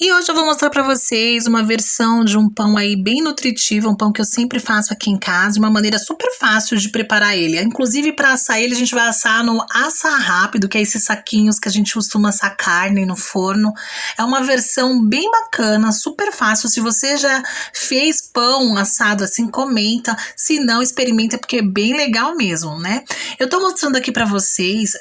E hoje eu vou mostrar para vocês uma versão de um pão aí bem nutritivo, um pão que eu sempre faço aqui em casa, de uma maneira super fácil de preparar ele. Inclusive, para assar ele, a gente vai assar no assa rápido, que é esses saquinhos que a gente costuma assar carne no forno. É uma versão bem bacana, super fácil. Se você já fez pão assado assim, comenta. Se não, experimenta, porque é bem legal mesmo, né? Eu tô mostrando aqui para vocês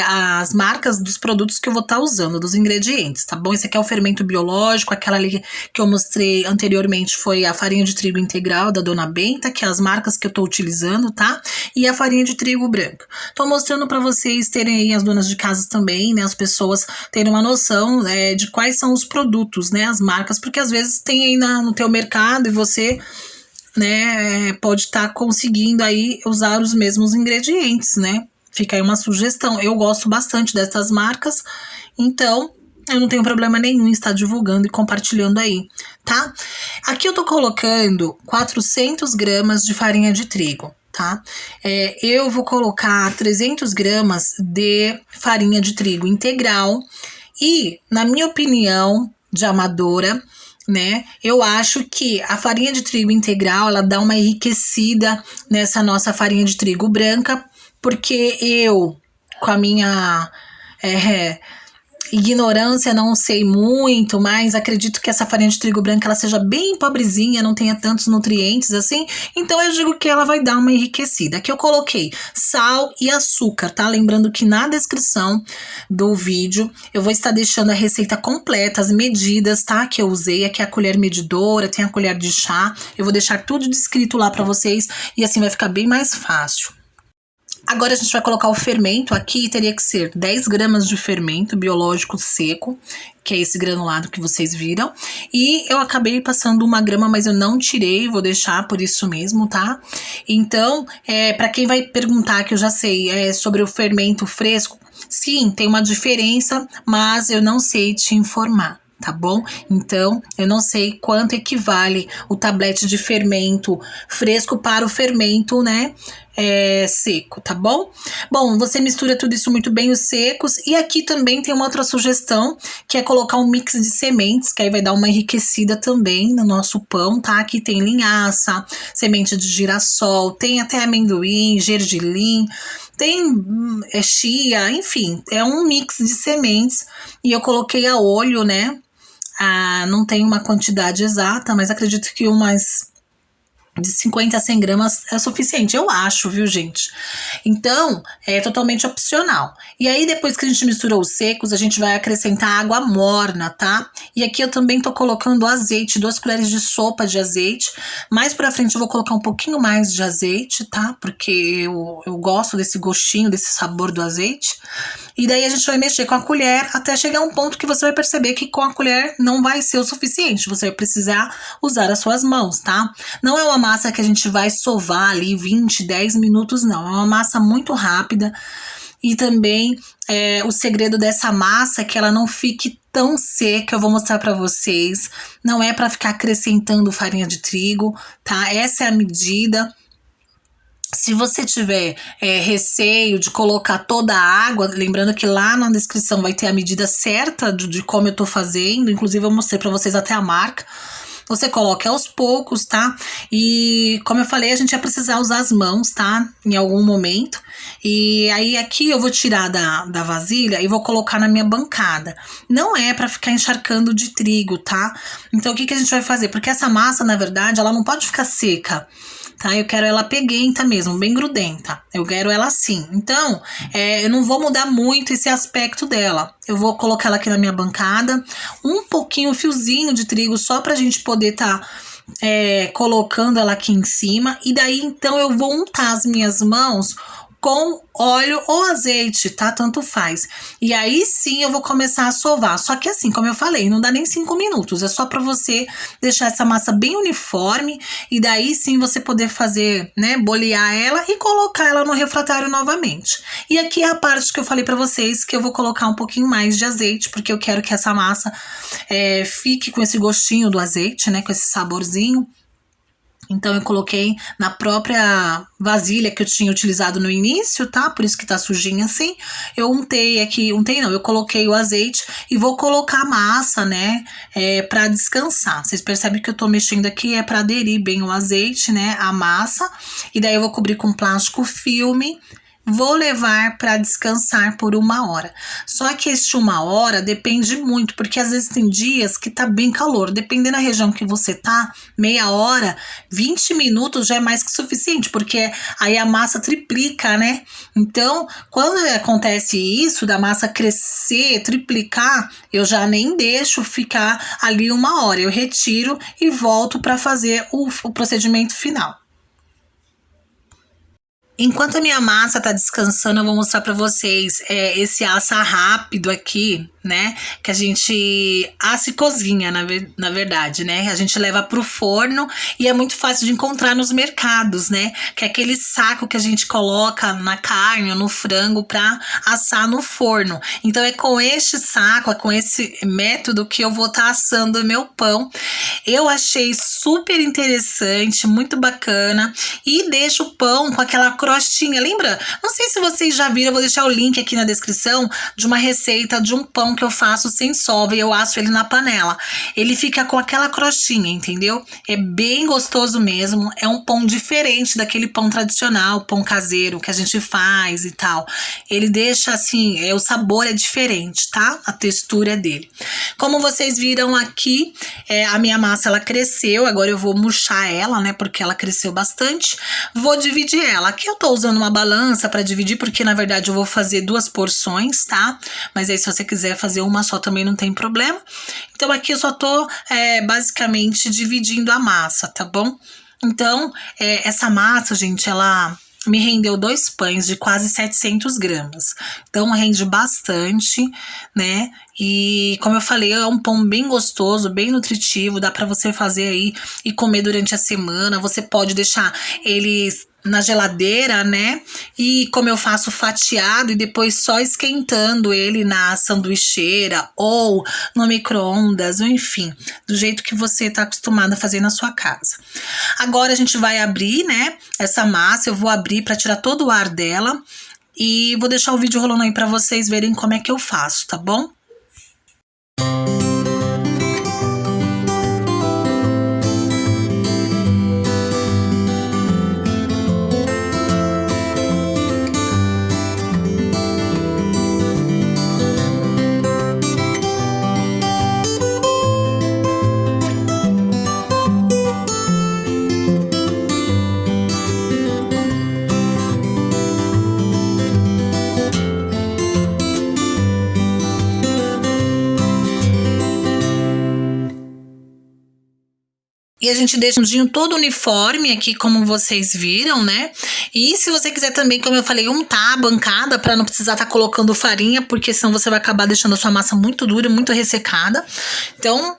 as marcas dos produtos que eu vou estar usando, dos ingredientes, tá bom? Esse aqui é o fermento biológico. Aquela ali que eu mostrei anteriormente foi a farinha de trigo integral da Dona Benta, que é as marcas que eu tô utilizando, tá? E a farinha de trigo branca. Tô mostrando para vocês terem aí, as donas de casa também, né? As pessoas terem uma noção de quais são os produtos, né? As marcas, porque às vezes tem aí no teu mercado e você, né, pode estar conseguindo aí usar os mesmos ingredientes, né? Fica aí uma sugestão. Eu gosto bastante dessas marcas, então eu não tenho problema nenhum em estar divulgando e compartilhando aí, tá? Aqui eu tô colocando 400 gramas de farinha de trigo, tá? Eu vou colocar 300 gramas de farinha de trigo integral e, na minha opinião de amadora, né, eu acho que a farinha de trigo integral, ela dá uma enriquecida nessa nossa farinha de trigo branca, porque eu, com a minha ignorância, não sei muito, mas acredito que essa farinha de trigo branca ela seja bem pobrezinha, não tenha tantos nutrientes assim, então eu digo que ela vai dar uma enriquecida. Aqui eu coloquei sal e açúcar, tá? Lembrando que na descrição do vídeo eu vou estar deixando a receita completa, as medidas, tá? Que eu usei, aqui a colher medidora, tem a colher de chá, eu vou deixar tudo descrito lá pra vocês e assim vai ficar bem mais fácil. Agora a gente vai colocar o fermento. Aqui teria que ser 10 gramas de fermento biológico seco, que é esse granulado que vocês viram. E eu acabei passando 1 grama, mas eu não tirei, vou deixar por isso mesmo, tá? Então, para quem vai perguntar, que eu já sei, sobre o fermento fresco, sim, tem uma diferença, mas eu não sei te informar, tá bom? Então, eu não sei quanto equivale o tablete de fermento fresco para o fermento, né, seco, tá bom? Bom, você mistura tudo isso muito bem, os secos, e aqui também tem uma outra sugestão, que é colocar um mix de sementes, que aí vai dar uma enriquecida também no nosso pão, tá? Aqui tem linhaça, semente de girassol, tem até amendoim, gergelim, tem chia, enfim, é um mix de sementes, e eu coloquei a olho, né? Não tem uma quantidade exata, mas acredito que umas de 50 a 100 gramas é suficiente, eu acho, viu, gente? Então, é totalmente opcional. E aí, depois que a gente misturou os secos, a gente vai acrescentar água morna, tá? E aqui eu também tô colocando azeite, 2 colheres de sopa de azeite. Mais pra frente eu vou colocar um pouquinho mais de azeite, tá? Porque eu gosto desse gostinho, desse sabor do azeite. E daí a gente vai mexer com a colher até chegar a um ponto que você vai perceber que com a colher não vai ser o suficiente. Você vai precisar usar as suas mãos, tá? Não é uma massa que a gente vai sovar ali 20, 10 minutos, não. É uma massa muito rápida. E também o segredo dessa massa é que ela não fique tão seca. Eu vou mostrar pra vocês. Não é pra ficar acrescentando farinha de trigo, tá? Essa é a medida. Se você tiver receio de colocar toda a água, lembrando que lá na descrição vai ter a medida certa de como eu tô fazendo, inclusive eu mostrei pra vocês até a marca. Você coloca aos poucos, tá? E como eu falei, a gente vai precisar usar as mãos, tá? Em algum momento. E aí aqui eu vou tirar da vasilha e vou colocar na minha bancada. Não é pra ficar encharcando de trigo, tá? Então o que a gente vai fazer? Porque essa massa, na verdade, ela não pode ficar seca, tá? Eu quero ela peguenta mesmo, bem grudenta. Eu quero ela assim. Então, eu não vou mudar muito esse aspecto dela. Eu vou colocar ela aqui na minha bancada, um pouquinho, um fiozinho de trigo, só pra gente poder colocando ela aqui em cima. E daí, então, eu vou untar as minhas mãos com óleo ou azeite, tá? Tanto faz. E aí sim eu vou começar a sovar. Só que assim, como eu falei, não dá nem 5 minutos. É só pra você deixar essa massa bem uniforme e daí sim você poder fazer, né, bolear ela e colocar ela no refratário novamente. E aqui é a parte que eu falei pra vocês que eu vou colocar um pouquinho mais de azeite, porque eu quero que essa massa fique com esse gostinho do azeite, né, com esse saborzinho. Então eu coloquei na própria vasilha que eu tinha utilizado no início, tá? Por isso que tá sujinha assim. Eu untei aqui, eu coloquei o azeite e vou colocar a massa, né? Pra descansar. Vocês percebem que eu tô mexendo aqui, pra aderir bem o azeite, né? A massa. E daí eu vou cobrir com plástico filme. Vou levar para descansar por 1 hora. Só que este 1 hora depende muito, porque às vezes tem dias que tá bem calor. Dependendo da região que você tá, meia hora, 20 minutos já é mais que suficiente, porque aí a massa triplica, né? Então, quando acontece isso, da massa crescer, triplicar, eu já nem deixo ficar ali 1 hora. Eu retiro e volto para fazer o procedimento final. Enquanto a minha massa tá descansando, eu vou mostrar para vocês esse assa rápido aqui, né? Que a gente assa e cozinha, na verdade, né? A gente leva pro forno e é muito fácil de encontrar nos mercados, né? Que é aquele saco que a gente coloca na carne ou no frango para assar no forno. Então é com este saco, é com esse método que eu vou estar assando o meu pão. Eu achei super interessante, muito bacana, e deixo o pão com aquela crostinha, lembra? Não sei se vocês já viram, eu vou deixar o link aqui na descrição de uma receita de um pão que eu faço sem solda e eu asso ele na panela. Ele fica com aquela crostinha, entendeu? É bem gostoso mesmo, é um pão diferente daquele pão tradicional, pão caseiro que a gente faz e tal. Ele deixa assim, o sabor é diferente, tá? A textura dele. Como vocês viram aqui, a minha massa ela cresceu, agora eu vou murchar ela, né? Porque ela cresceu bastante. Vou dividir ela. Aqui eu tô usando uma balança para dividir, porque na verdade eu vou fazer 2 porções, tá? Mas aí se você quiser fazer uma só também não tem problema. Então aqui eu só tô basicamente dividindo a massa, tá bom? Então essa massa, gente, ela me rendeu 2 pães de quase 700 gramas. Então rende bastante, né? E como eu falei, é um pão bem gostoso, bem nutritivo, dá para você fazer aí e comer durante a semana. Você pode deixar ele na geladeira, né? E como eu faço fatiado e depois só esquentando ele na sanduicheira ou no micro-ondas, ou enfim, do jeito que você tá acostumado a fazer na sua casa. Agora a gente vai abrir, né? Essa massa, eu vou abrir para tirar todo o ar dela e vou deixar o vídeo rolando aí para vocês verem como é que eu faço, tá bom? E a gente deixa um fundinho todo uniforme aqui, como vocês viram, né? E se você quiser também, como eu falei, untar a bancada para não precisar estar colocando farinha, porque senão você vai acabar deixando a sua massa muito dura, muito ressecada. Então,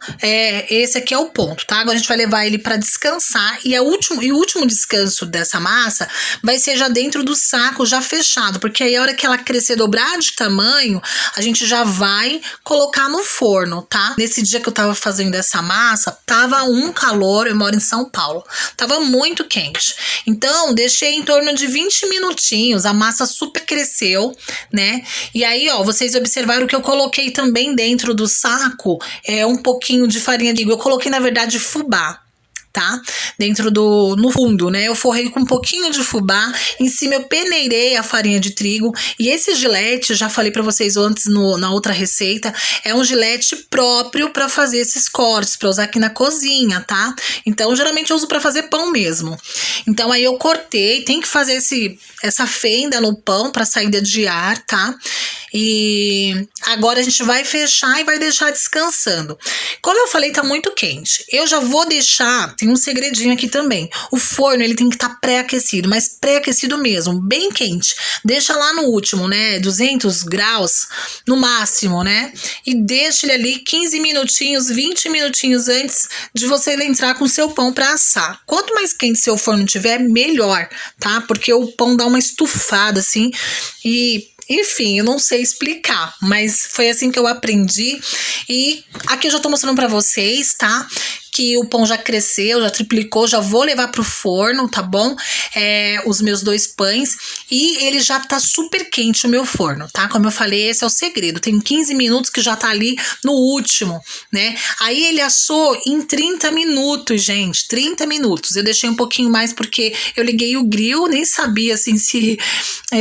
esse aqui é o ponto, tá? Agora a gente vai levar ele para descansar e o último descanso dessa massa vai ser já dentro do saco, já fechado, porque aí a hora que ela crescer, dobrar de tamanho, a gente já vai colocar no forno, tá? Nesse dia que eu tava fazendo essa massa, tava um calor. Eu moro em São Paulo. Tava muito quente. Então, deixei em torno de 20 minutinhos. A massa super cresceu, né? E aí, ó, vocês observaram que eu coloquei também dentro do saco um pouquinho de farinha de trigo. Eu coloquei, na verdade, fubá. Tá? No fundo, né? Eu forrei com um pouquinho de fubá, em cima eu peneirei a farinha de trigo, e esse gilete, já falei para vocês antes na outra receita, é um gilete próprio para fazer esses cortes, para usar aqui na cozinha, tá? Então, geralmente eu uso para fazer pão mesmo. Então, aí eu cortei, tem que fazer essa fenda no pão para saída de ar, tá? E agora a gente vai fechar e vai deixar descansando. Como eu falei, tá muito quente. Eu já vou deixar, tem um segredinho aqui também. O forno, ele tem que estar pré-aquecido, mas pré-aquecido mesmo, bem quente. Deixa lá no último, né, 200 graus no máximo, né? E deixa ele ali 15 minutinhos, 20 minutinhos antes de você entrar com o seu pão para assar. Quanto mais quente seu forno tiver, melhor, tá? Porque o pão dá uma estufada assim e... Enfim, eu não sei explicar, mas foi assim que eu aprendi. E aqui eu já tô mostrando pra vocês, tá? que o pão já cresceu, já triplicou, já vou levar pro forno, tá bom? Os meus 2 pães, e ele já tá super quente o meu forno, tá? Como eu falei, esse é o segredo, tem 15 minutos que já tá ali no último, né? Aí ele assou em 30 minutos, gente, 30 minutos. Eu deixei um pouquinho mais porque eu liguei o grill, nem sabia assim se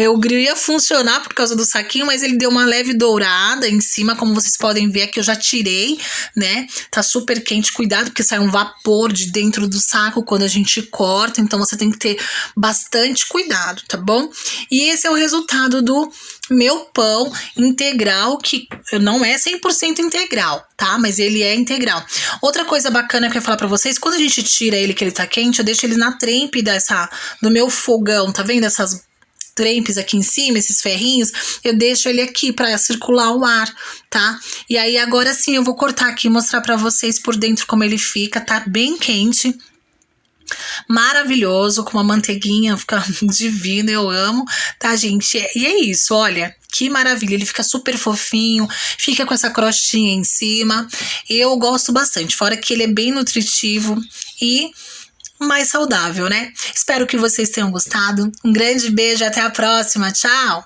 o grill ia funcionar por causa do saquinho, mas ele deu uma leve dourada em cima, como vocês podem ver aqui, eu já tirei, né? Tá super quente, cuidado porque sai um vapor de dentro do saco quando a gente corta, então você tem que ter bastante cuidado, tá bom? E esse é o resultado do meu pão integral, que não é 100% integral, tá? Mas ele é integral. Outra coisa bacana que eu ia falar pra vocês, quando a gente tira ele, que ele tá quente, eu deixo ele na trempe do meu fogão, tá vendo essas trempes aqui em cima, esses ferrinhos? Eu deixo ele aqui pra circular o ar, tá? E aí agora sim eu vou cortar aqui e mostrar pra vocês por dentro como ele fica, tá bem quente. Maravilhoso, com uma manteiguinha, fica divino, eu amo, tá, gente? E é isso, olha, que maravilha, ele fica super fofinho, fica com essa crostinha em cima, eu gosto bastante, fora que ele é bem nutritivo e mais saudável, né? Espero que vocês tenham gostado, um grande beijo, até a próxima, tchau!